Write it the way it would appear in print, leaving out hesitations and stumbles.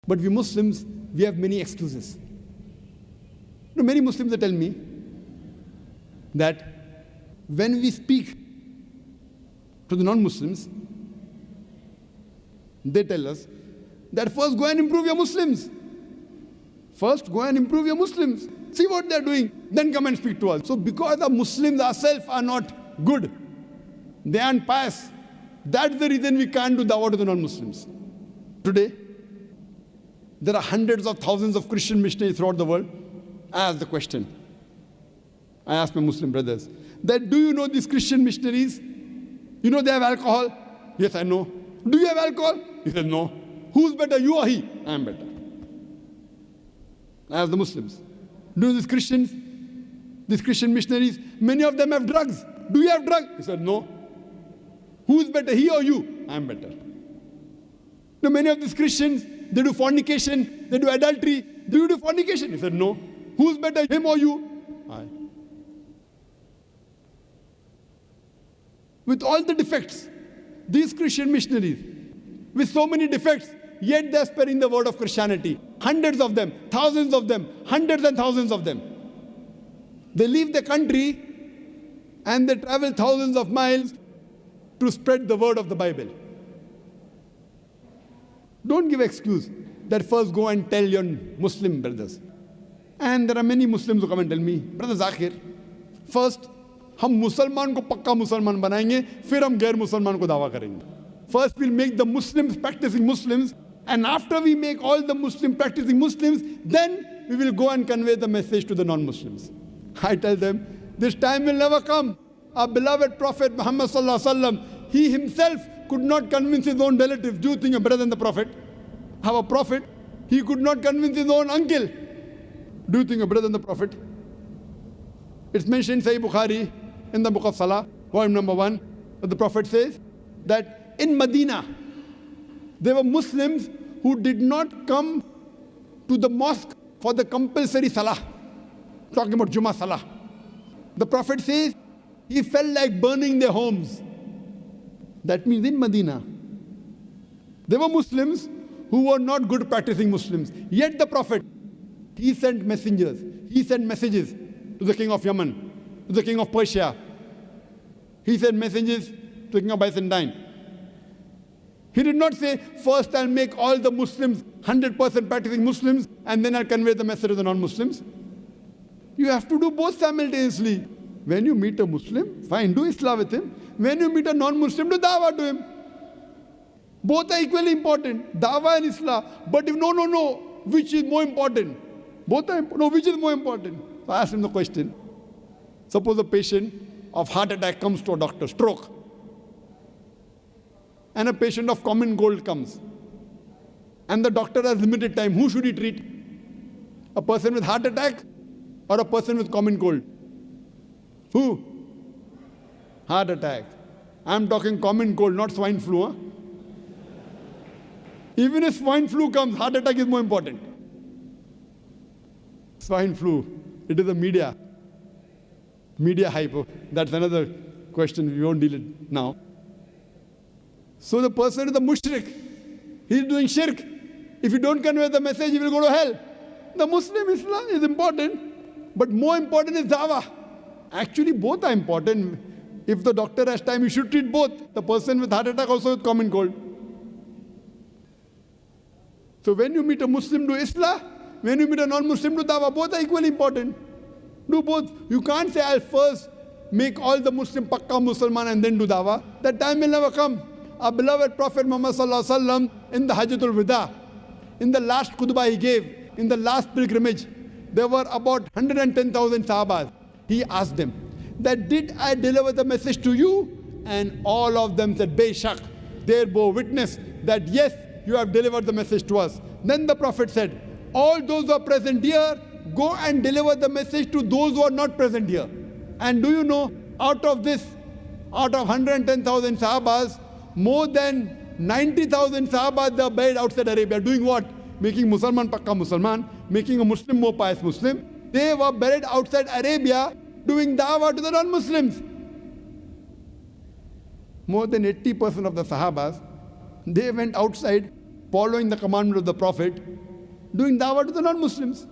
But we Muslims, we have many excuses. Many Muslims tell me that when we speak to the non-Muslims, they tell us that first go and improve your Muslims. First go and improve your Muslims. See what they're doing, then come and speak to us. So because the Muslims ourselves are not good, they aren't pious, that's the reason we can't do dawah to the non-Muslims. Today, there are hundreds of thousands of Christian missionaries throughout the world. I ask the question. I ask my Muslim brothers, that do you know these Christian missionaries? You know they have alcohol? Yes, I know. Do you have alcohol? He says, no. Who's better, you or he? I am better. I ask the Muslims, do you know these Christians? These Christian missionaries, many of them have drugs. Do you have drugs? He said, no. Who's better, he or you? I am better. Now, many of these Christians, they do fornication, they do adultery. Do you do fornication? He said, no. Who's better, him or you? I. With all the defects, these Christian missionaries, with so many defects, yet they're spreading the word of Christianity. Hundreds of them, thousands of them, hundreds and thousands of them. They leave the country and they travel thousands of miles to spread the word of the Bible. Don't give excuse that first go and tell your Muslim brothers. And there are many Muslims who come and tell me, Brother Zakir, first हम मुसलमान को पक्का मुसलमान बनाएंगे, फिर हम गैर मुसलमान को दावा करेंगे. First we'll make the Muslims practicing Muslims, and after we make all the Muslim practicing Muslims, then we will go and convey the message to the non-Muslims. I tell them, this time will never come. Our beloved Prophet Muhammad sallallahu alaihi wasallam, he himself could not convince his own relatives. Do you think you're better than the Prophet? Our Prophet, he could not convince his own uncle. Do you think you're better than the Prophet? It's mentioned in Sahih Bukhari, in the book of Salah, volume number 1, that the Prophet says that in Medina, there were Muslims who did not come to the mosque for the compulsory Salah. Talking about Jummah Salah. The Prophet says he felt like burning their homes. That means in Medina, there were Muslims who were not good practicing Muslims. Yet the Prophet, he sent messengers, he sent messages to the king of Yemen, to the king of Persia. He sent messages to the king of Byzantine. He did not say, first I'll make all the Muslims 100% practicing Muslims and then I'll convey the message to the non-Muslims. You have to do both simultaneously. When you meet a Muslim, fine, do Islam with him. When you meet a non-Muslim, do dawah to him. Both are equally important, dawah and Islam. But if no, which is more important? Both are important. No, which is more important? So I asked him the question. Suppose a patient of heart attack comes to a doctor, stroke. And a patient of common cold comes. And the doctor has limited time. Who should he treat? A person with heart attack or a person with common cold? Who? Heart attack. I'm talking common cold, not swine flu. Huh? Even if swine flu comes, heart attack is more important. Swine flu, it is a media hype. That's another question, we won't deal it now. So the person is a mushrik. He's doing shirk. If you don't convey the message, he will go to hell. The Muslim Islam is important, but more important is dawah. Actually, both are important. If the doctor has time, you should treat both. The person with heart attack also with common cold. So when you meet a Muslim, do Islah. When you meet a non-Muslim, do dawah. Both are equally important. Do both. You can't say, I'll first make all the Muslim pakka Musliman and then do dawah. That time will never come. Our beloved Prophet Muhammad sallallahu alaihi wasallam in the Hajjatul Wida, in the last khutbah he gave, in the last pilgrimage, there were about 110,000 Sahabas. He asked them, that did I deliver the message to you? And all of them said, Bayshak. They bore witness that yes, you have delivered the message to us. Then the Prophet said, all those who are present here, go and deliver the message to those who are not present here. And do you know, out of 110,000 Sahabas, more than 90,000 Sahabas are buried outside Arabia. Doing what? Making Musalman Pakka Musalman, making a Muslim more pious Muslim. They were buried outside Arabia doing dawah to the non-Muslims. More than 80% of the Sahabas, they went outside following the commandment of the Prophet, doing dawah to the non-Muslims.